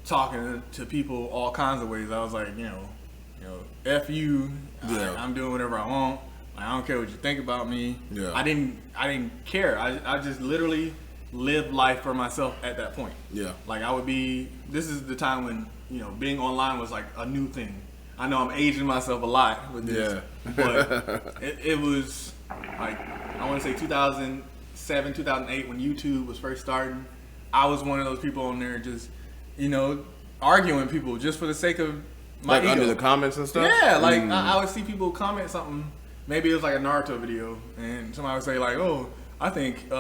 talking to people all kinds of ways. I was like, F you. I'm doing whatever I want. I don't care what you think about me. Yeah. I didn't care. I just literally lived life for myself at that point. Yeah. Like this is the time when, being online was like a new thing. I know I'm aging myself a lot with this. Yeah. But it was like, I want to say 2007, 2008, when YouTube was first starting. I was one of those people on there just, arguing people just for the sake of my ego. Under the comments and stuff? Yeah, like I would see people comment something. Maybe it was like a Naruto video, and somebody would say like, "Oh, I think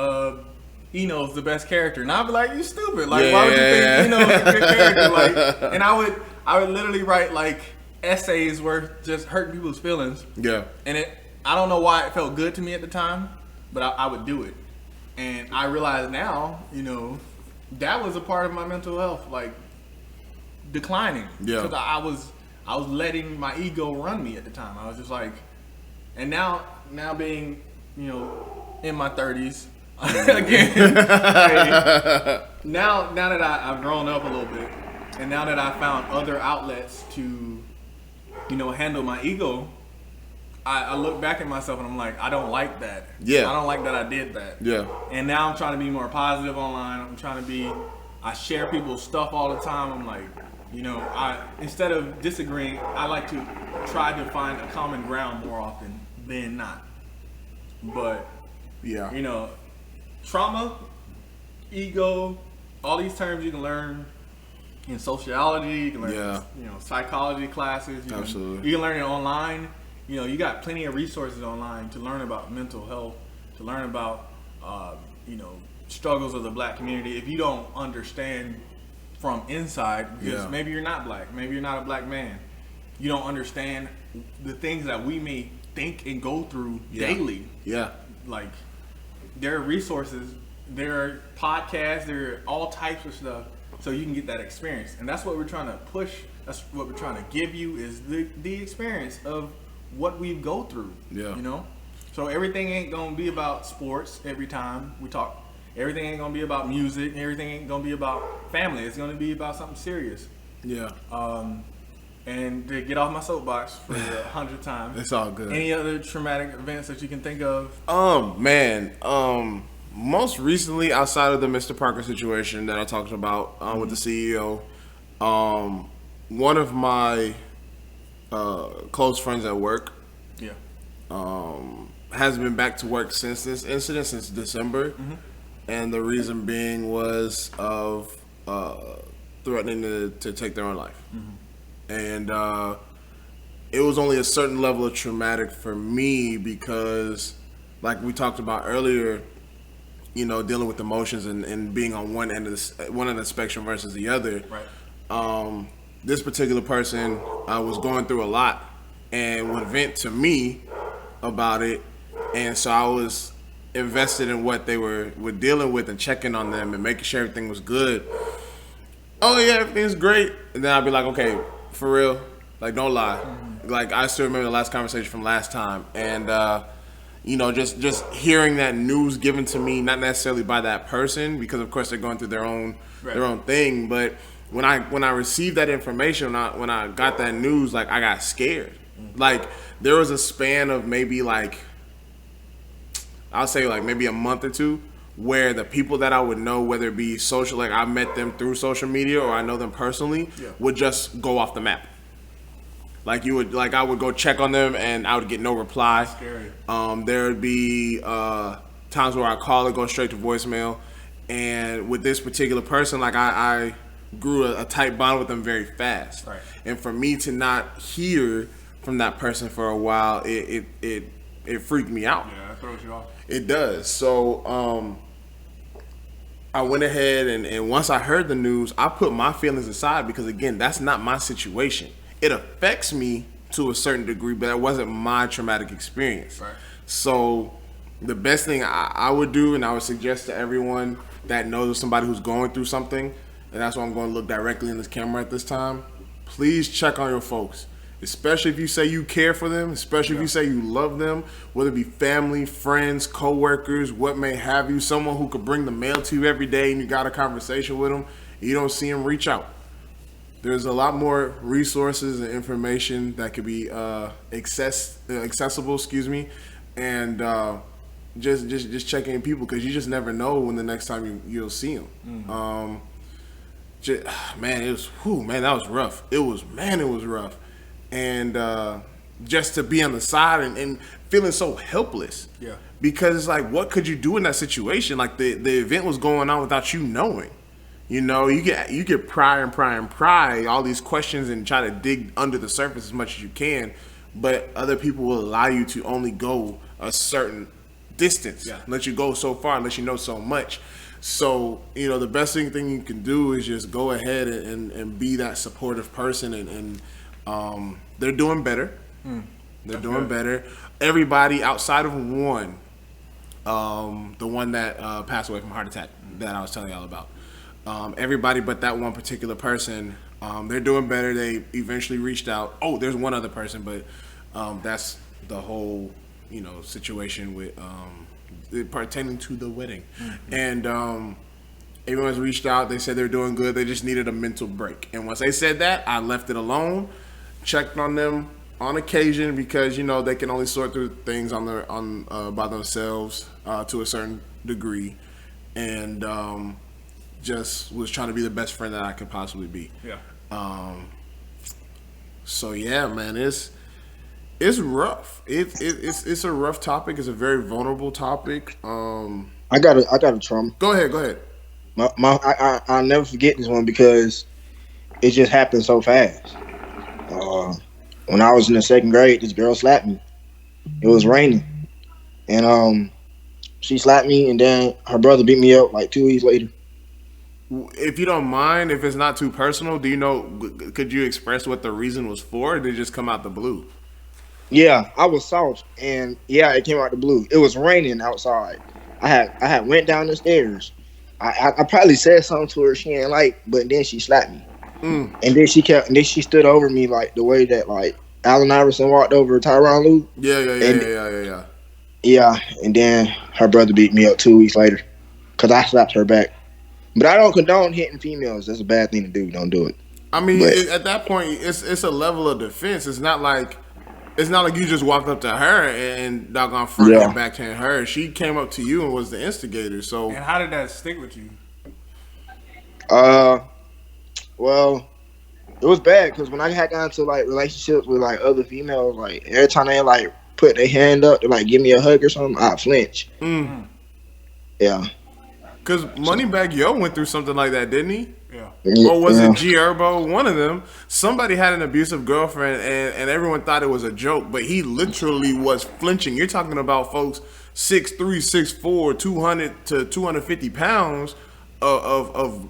Ino's the best character," and I'd be like, "You stupid! Like, why would you think Ino's a good character?" Like, and I would literally write like essays worth just hurting people's feelings. Yeah. And I don't know why it felt good to me at the time, but I would do it, and I realize now, that was a part of my mental health, like declining. Yeah. Because I was letting my ego run me at the time. I was just like. And now being, in my 30s, again, now that I've grown up a little bit, and now that I found other outlets to, handle my ego, I look back at myself and I'm like, I don't like that. Yeah. I don't like that I did that. Yeah. And now I'm trying to be more positive online. I share people's stuff all the time. I'm like, instead of disagreeing, I like to try to find a common ground more often than not. But, trauma, ego, all these terms you can learn in sociology. You can learn, Yeah. psychology classes. Absolutely. You can learn it online. You got plenty of resources online to learn about mental health, to learn about, struggles of the black community. If you don't understand from inside, because maybe you're not black, maybe you're not a black man, you don't understand the things that we may think and go through daily. Yeah. Like, there are resources, there are podcasts, there are all types of stuff, so you can get that experience. And that's what we're trying to push. That's what we're trying to give you, is the experience of what we go through. Yeah. So everything ain't gonna be about sports every time we talk. Everything ain't gonna be about music. Everything ain't gonna be about family. It's gonna be about something serious. Yeah. And to get off my soapbox for the 100th time. It's all good. Any other traumatic events that you can think of? Most recently, outside of the Mr. Parker situation that I talked about with the CEO, one of my close friends at work has been back to work since this incident, since December. And the reason being was of threatening to take their own life. And it was only a certain level of traumatic for me because, like we talked about earlier, dealing with emotions and being on one end of the spectrum versus the other. Right. This particular person was going through a lot and would vent to me about it, and so I was invested in what they were dealing with and checking on them and making sure everything was good. Oh yeah, everything's great, and then I'd be like, okay, for real, like, don't lie. Like, I still remember the last conversation from last time, and just hearing that news given to me, not necessarily by that person, because of course they're going through their own thing, but when I received that information, when I got that news, like, I got scared. Like, there was a span of maybe I'll say maybe a month or two where the people that I would know, whether it be social, like I met them through social media or I know them personally, would just go off the map. Like, I would go check on them and I would get no reply. Scary. There would be times where I call it, go straight to voicemail. And with this particular person, like, I grew a tight bond with them very fast. Right. And for me to not hear from that person for a while, it freaked me out. Yeah, that throws you off. It does. So I went ahead and once I heard the news, I put my feelings aside because, again, that's not my situation. It affects me to a certain degree, but that wasn't my traumatic experience. Right. So the best thing I would do, and I would suggest to everyone that knows of somebody who's going through something, and that's why I'm going to look directly in this camera at this time, please check on your folks. Especially if you say you care for them, especially if you say you love them, whether it be family, friends, co-workers, what may have you, someone who could bring the mail to you every day and you got a conversation with them, you don't see them, reach out. There's a lot more resources and information that could be accessible, and just checking in people, because you just never know when the next time you'll see them. That was rough. It was rough. And just to be on the side and feeling so helpless. Yeah. Because it's like, what could you do in that situation? Like, the event was going on without you knowing. You get pry all these questions and try to dig under the surface as much as you can, but other people will allow you to only go a certain distance. Yeah. Let you go so far, let you know so much. So, the best thing you can do is just go ahead and be that supportive person, and they're doing better. They're doing better. Everybody outside of one, the one that passed away from a heart attack that I was telling y'all about. Everybody but that one particular person, they're doing better. They eventually reached out. Oh, there's one other person, but that's the whole, situation with pertaining to the wedding. And everyone's reached out. They said they're doing good. They just needed a mental break. And once they said that, I left it alone. Checked on them on occasion because they can only sort through things by themselves to a certain degree, and just was trying to be the best friend that I could possibly be. Yeah. So yeah, man, it's rough. It's a rough topic. It's a very vulnerable topic. I got a trauma. Go ahead. I'll never forget this one because it just happened so fast. When I was in the second grade, this girl slapped me. It was raining, and she slapped me, and then her brother beat me up like 2 weeks later. If you don't mind, if it's not too personal, do you know? Could you express what the reason was for? Or did it just come out the blue? Yeah, I was soft, and yeah, it came out the blue. It was raining outside. I had went down the stairs. I probably said something to her she ain't like, but then she slapped me, and then she stood over me like the way that like Allen Iverson walked over Tyronn Lue. Yeah. Yeah, and then her brother beat me up 2 weeks later because I slapped her back. But I don't condone hitting females. That's a bad thing to do. Don't do it. I mean, But at that point, it's a level of defense. It's not like you just walked up to her and doggone front Yeah. and backhand her. She came up to you and was the instigator. So And how did that stick with you? well, it was bad because when I had gotten into like relationships with like other females, like every time they like put their hand up to like give me a hug or something, I flinch. Yeah. because Moneybag Yo went through something like that, didn't he? Yeah. Or was Yeah. it G Herbo? One of them. Somebody had an abusive girlfriend, and everyone thought it was a joke, but he literally was flinching. You're talking about folks 6'3", 6'4", 200 to 250 pounds of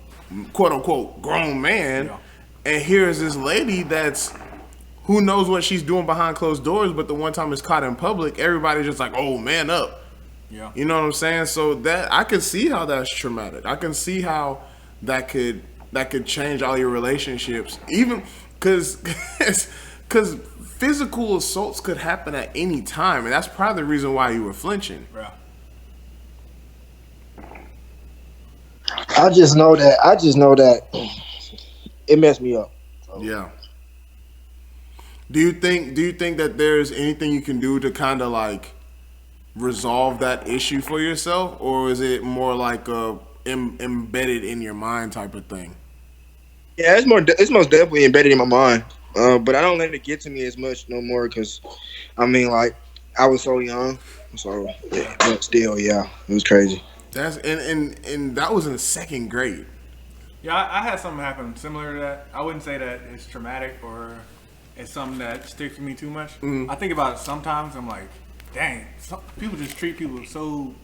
quote unquote grown man, Yeah. and here's this lady that's who knows what she's doing behind closed doors, but the one time it's caught in public, everybody's just like, "Oh, man up." Yeah. You know what I'm saying? So that I can see how that's traumatic. I can see how that could change all your relationships, even because physical assaults could happen at any time, and that's probably the reason why you were flinching. Yeah. I just know that it messed me up. Yeah. Do you think that there's anything you can do to kind of like resolve that issue for yourself, or is it more like a embedded in your mind type of thing? Yeah, it's most definitely embedded in my mind. But I don't let it get to me as much no more because, I mean, like I was so young, so yeah, but still, yeah, it was crazy. That's and that was in the second grade. Yeah, I had something happen similar to that. I wouldn't say that it's traumatic or it's something that sticks with me too much. I think about it sometimes. I'm like, dang, people just treat people so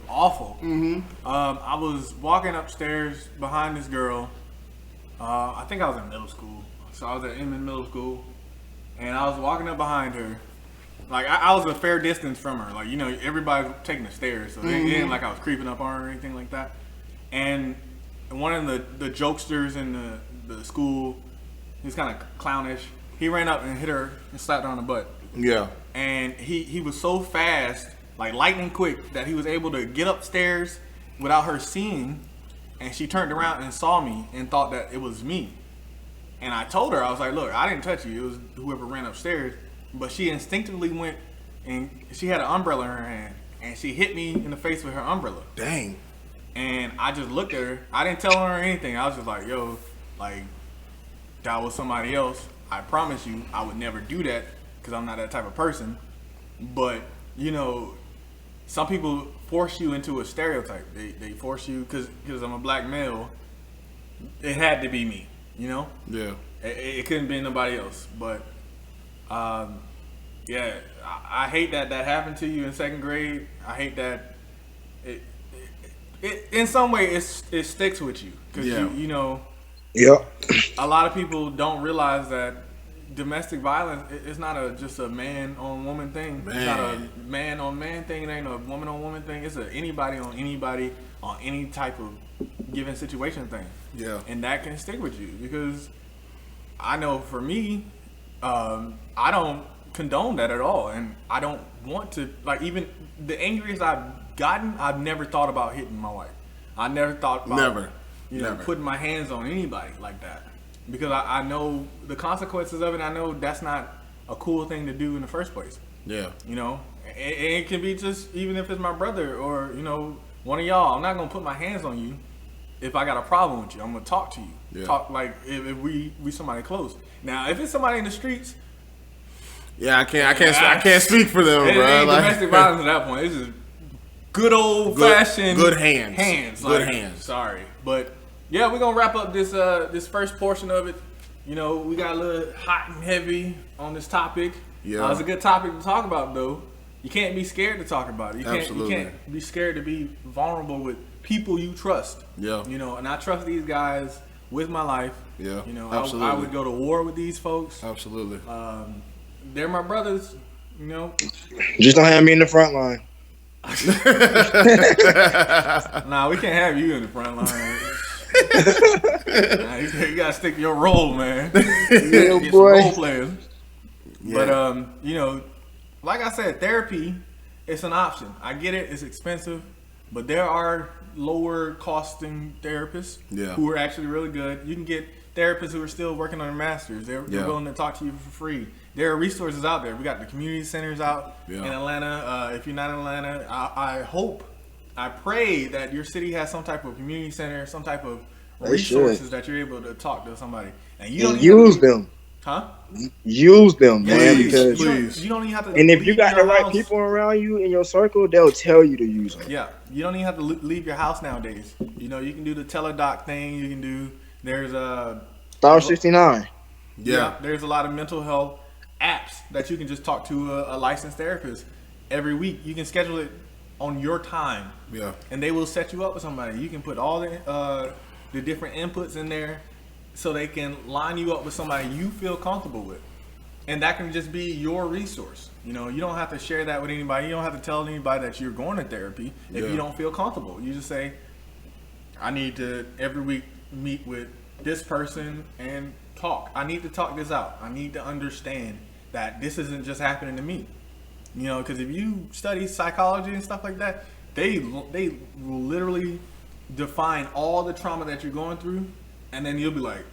awful. I was walking upstairs behind this girl. I think I was in middle school. So I was at Inman Middle School. And I was walking up behind her. Like, I was a fair distance from her. Like, you know, everybody was taking the stairs. So it ain't like I was creeping up on her or anything like that. And one of the jokesters in the school, he's kind of clownish. He ran up and hit her and slapped her on the butt. Yeah. And he was so fast, like lightning quick, that he was able to get upstairs without her seeing. And she turned around and saw me and thought that it was me. And I told her, I was like, look, I didn't touch you. It was whoever ran upstairs. But she instinctively went and she had an umbrella in her hand. And she hit me in the face with her umbrella. Dang. And I just looked at her. I didn't tell her anything. I was just like, yo, like, that was somebody else. I promise you I would never do that because I'm not that type of person. But, you know, some people force you into a stereotype. They force you because I'm a black male. It had to be me, you know? Yeah. It couldn't be nobody else. But, yeah, I hate that happened to you in second grade. I hate that it in some way it sticks with you. Because, you know, Yep. a lot of people don't realize that domestic violence is not just a man on woman thing. Man. It's not a man on man thing. It ain't a woman on woman thing. It's a anybody on any type of given situation thing. Yeah. And that can stick with you because I know for me, I don't condone that at all, and I don't want to. Like even the angriest I've gotten, I've never thought about hitting my wife. I never thought about Never. putting my hands on anybody like that. Because I know the consequences of it. I know that's not a cool thing to do in the first place. Yeah. You know, it can be just even if it's my brother or you know one of y'all. I'm not gonna put my hands on you if I got a problem with you. I'm gonna talk to you. Yeah. Talk like if we somebody close. Now if it's somebody in the streets, Yeah, I can't speak for them, it bro. ain't Like, domestic violence at that point. It's just good old fashioned good hands. Hands. Good like, hands. Sorry, but yeah, we're gonna wrap up this first portion of it. You know, we got a little hot and heavy on this topic. Yeah. It's a good topic to talk about, though. You can't be scared to talk about it. Absolutely. You can't be scared to be vulnerable with people you trust. Yeah. You know, and I trust these guys with my life. Yeah, You know, absolutely. I would go to war with these folks. Absolutely. They're my brothers. You know. Just don't have me in the front line. Nah, we can't have you in the front line. Nah, you gotta stick to your role, man. Yeah, Get boy. some role players. Yeah. But you know, like I said, therapy, it's an option. I get it, it's expensive, but there are lower costing therapists Yeah. who are actually really good. You can get therapists who are still working on their masters. They're Yeah. willing to talk to you for free. There are resources out there. We got the community centers out Yeah. in Atlanta. If you're not in Atlanta, I pray that your city has some type of community center, some type of They resources should. that you're able to talk to somebody. And you And don't even use have to- them. Huh? Use them, Yeah, man. Please, Because please. You don't even have to. and if you leave got the your right house. people around you in your circle, they'll tell you to use them. Yeah, you don't even have to leave your house nowadays. You know, you can do the teledoc thing. You can do. There's a Star 69. Yeah. There's a lot of mental health apps that you can just talk to a licensed therapist every week. You can schedule it on your time, Yeah. and they will set you up with somebody. You can put all the different inputs in there, so they can line you up with somebody you feel comfortable with. And that can just be your resource. You know, you don't have to share that with anybody. You don't have to tell anybody that you're going to therapy if Yeah. you don't feel comfortable. You just say, I need to every week meet with this person and talk. I need to talk this out. I need to understand that this isn't just happening to me. You know, because if you study psychology and stuff like that, they will literally define all the trauma that you're going through, and then you'll be like,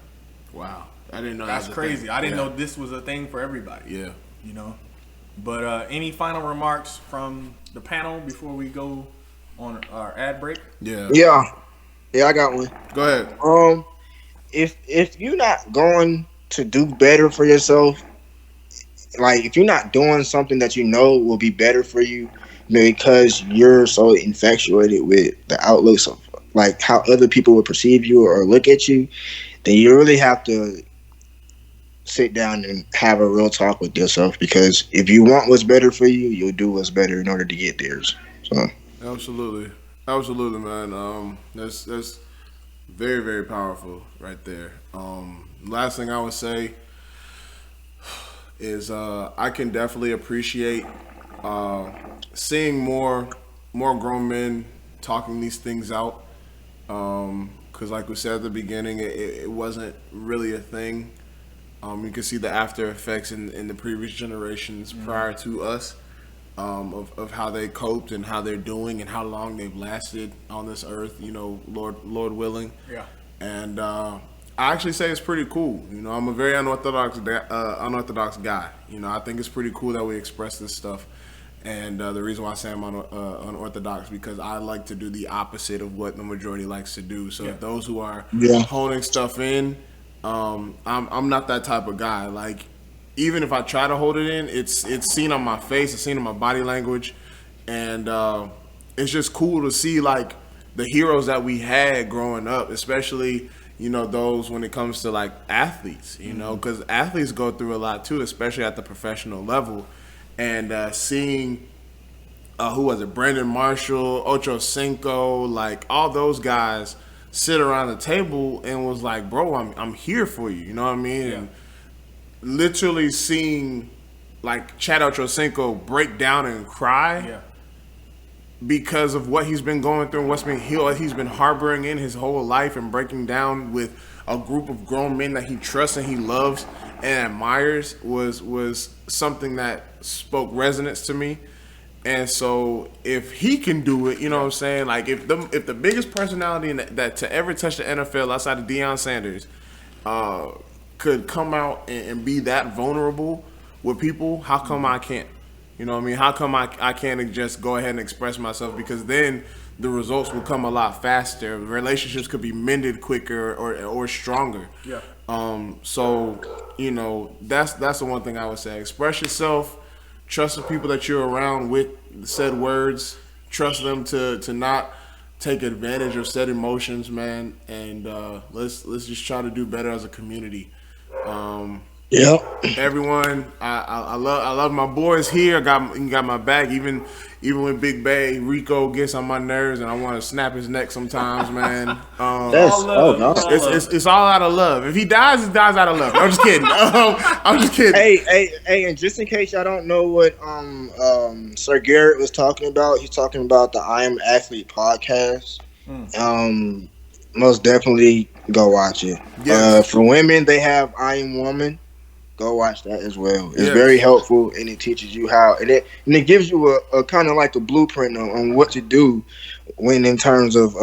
Wow. I didn't know that's that was a crazy. thing. I didn't Yeah. know this was a thing for everybody. Yeah. You know. But any final remarks from the panel before we go on our ad break? Yeah. Yeah. Yeah, I got one. Go ahead. If you're not going to do better for yourself, like if you're not doing something that you know will be better for you because you're so infatuated with the outlooks of like how other people would perceive you or look at you, then you really have to sit down and have a real talk with yourself, because if you want what's better for you, you'll do what's better in order to get theirs. So Absolutely. Absolutely, man. That's very, very powerful right there. Last thing I would say is I can definitely appreciate seeing more grown men talking these things out. Because like we said at the beginning, it wasn't really a thing. You can see the after effects in the previous generations prior to us, of how they coped and how they're doing and how long they've lasted on this earth, you know, Lord willing. Yeah. And I actually say it's pretty cool. You know, I'm a very unorthodox guy. You know, I think it's pretty cool that we express this stuff. And the reason why I say I'm unorthodox, because I like to do the opposite of what the majority likes to do. So if those who are holding stuff in, I'm not that type of guy. Like, even if I try to hold it in, it's seen on my face, it's seen on my body language, and it's just cool to see like the heroes that we had growing up, especially, you know, those when it comes to like athletes, you know, because athletes go through a lot too, especially at the professional level. And seeing who was it, Brandon Marshall, Ocho Cinco, like all those guys sit around the table and was like, bro, I'm here for you, you know what I mean? Yeah. And literally seeing like Chad Ochocinco break down and cry Yeah. because of what he's been going through and he's been harboring in his whole life, and breaking down with a group of grown men that he trusts and he loves and admires was something that spoke resonance to me. And so if he can do it, you know what I'm saying? Like if the biggest personality that to ever touch the NFL outside of Deion Sanders could come out and be that vulnerable with people, how come I can't? You know what I mean? How come I can't just go ahead and express myself? Because then the results will come a lot faster. Relationships could be mended quicker or stronger. Yeah. So, you know, that's the one thing I would say. Express yourself. Trust the people that you're around with said words. Trust them to not take advantage of said emotions, man, and let's just try to do better as a community. Yep. Everyone, I love my boys here. Got my back. Even when Big Bay Rico gets on my nerves and I want to snap his neck sometimes, man. That's love. no. It's all out of love. If he dies, he dies out of love. I'm just kidding. I'm just kidding. Hey, and just in case y'all don't know what Sir Garrett was talking about, he's talking about the I Am Athlete podcast. Most definitely go watch it. Yes. For women, they have I Am Woman. Go watch that as well. It's Yes. very helpful, and it teaches you how, and it gives you a kind of like a blueprint on what to do when in terms of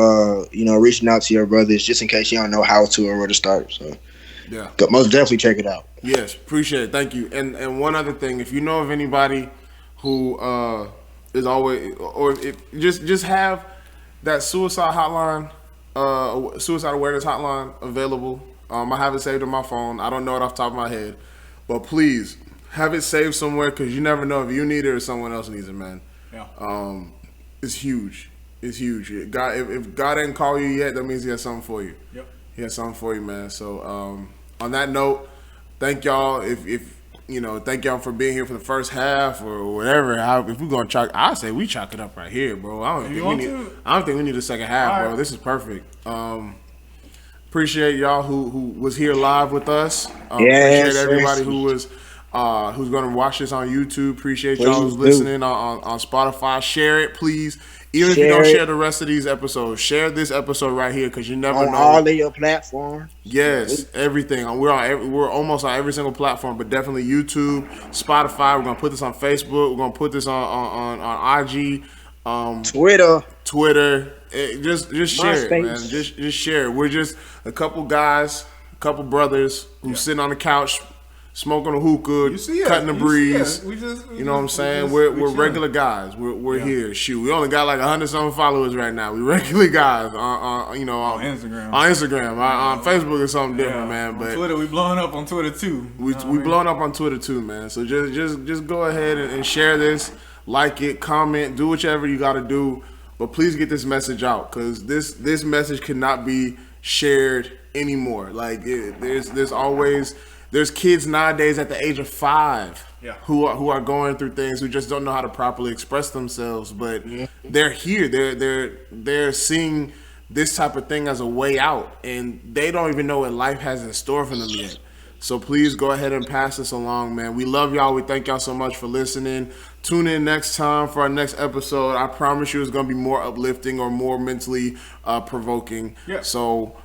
reaching out to your brothers, just in case you don't know how to or where to start. So Yeah. most definitely check it out. Yes, appreciate it. Thank you. And one other thing, if you know of anybody who is always, or if just have that suicide hotline, suicide awareness hotline available. I have it saved on my phone. I don't know it off the top of my head, but please have it saved somewhere because you never know if you need it or someone else needs it, man. Yeah. It's huge. It's huge. God, if God didn't call you yet, that means He has something for you. Yep. He has something for you, man. So on that note, thank y'all. If thank y'all for being here for the first half or whatever. If we're gonna chalk, I say we chalk it up right here, bro. I don't think we need a second half, All bro. right. This is perfect. Appreciate y'all who was here live with us. Yes, Appreciate everybody yes. who was who's gonna watch this on YouTube. Appreciate Please y'all who's do. listening on Spotify. Share it, please. Even if you Share don't it. share the rest of these episodes, share this episode right here because you never On know. all of your platforms. Yes, everything. We're almost on every single platform, but definitely YouTube, Spotify. We're gonna put this on Facebook. We're gonna put this on IG, Twitter. Just share it, man. MySpace. Just share it. We're just a couple guys, a couple brothers who sitting on the couch, smoking a hookah, You see us. cutting the You see breeze. us. We You know what I'm saying? we We're chilling. regular guys. We're here. Shoot, we only got like 100-something followers right now. We regular guys on Instagram. On Instagram, on Facebook is something different, man. On But Twitter, we blowing up on Twitter too. we blowing up on Twitter too, man. So just go ahead and share this, like it, comment, do whichever you got to do. But please get this message out because this message cannot be shared anymore. Like there's kids nowadays at the age of 5 who are going through things who just don't know how to properly express themselves. But they're here. They're seeing this type of thing as a way out, and they don't even know what life has in store for them yet. So please go ahead and pass this along, man. We love y'all. We thank y'all so much for listening. Tune in next time for our next episode. I promise you it's going to be more uplifting or more mentally provoking. Yeah. So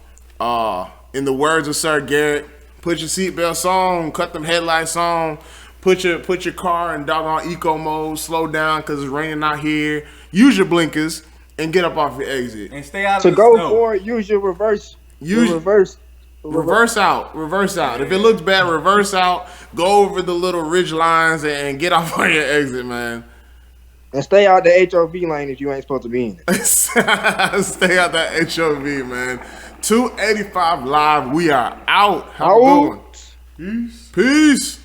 in the words of Sir Garrett, put your seatbelts on, cut them headlights on, put your car in doggone eco mode, slow down because it's raining out here. Use your blinkers and get up off your exit. And stay out To of the go snow. forward, use your reverse. Use- reverse. Reverse out. If it looks bad, reverse out. Go over the little ridge lines and get off on your exit, man. And stay out the HOV lane if you ain't supposed to be in it. Stay out that HOV, man. 285 live. We are out. Have a good one. Peace.